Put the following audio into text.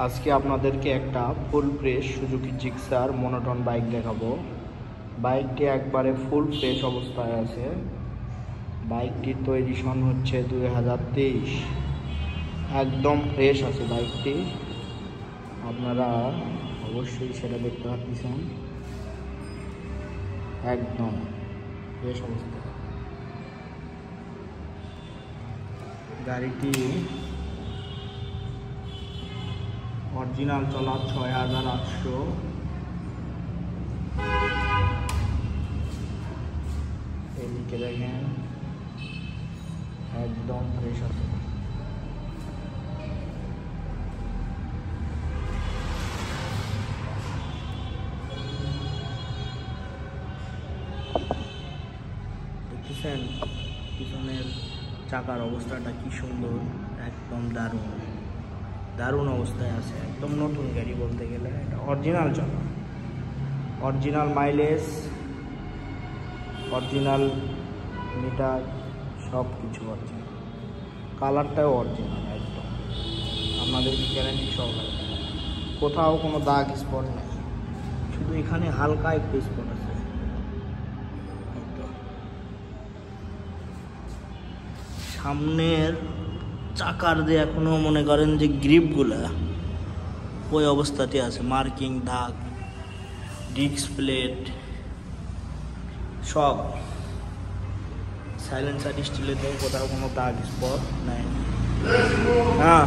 আজকে আপনাদেরকে একটা full fresh Suzuki Gixxer monotone bike দেখাবো। বাইকটি একবারে ফুল ফ্রেশ অবস্থায় আছে। বাইকটির তৈরি সন হচ্ছে 2023। একদম ফ্রেশ আছে বাইকটি, আপনারা অবশ্যই সেটা দেখতে পাচ্ছেন। একদম ফ্রেশ অবস্থা। গাড়িটি অরিজিনাল চলা 6800। এদিকে দেখেন একদম ফ্রেশ আছে। দেখতেছেন পিছনের চাকার অবস্থাটা কি সুন্দর, একদম দারুণ অবস্থায় আছে। একদম নতুন গাড়ি বলতে গেলে, এটা অরিজিনাল চলা, অরিজিনাল মাইলেজ, অরিজিনাল মিটার, সব কিছু অরিজিনাল। কালারটাও অরিজিনাল একদম, আপনাদের গ্যারান্টি সহকারে। কোথাও কোনো দাগ স্পট নেই, শুধু এখানে হালকা একটু স্পট আছে। সামনের চাকার দিয়ে এখনো মনে করেন যে গ্রিপগুলা ওই অবস্থাতে আছে, মার্কিং, দাগ, ডিস্ক প্লেট সব। সাইলেন্সার স্টিলেতে কোথাও কোনো দাগ স্পট নাই। হ্যাঁ।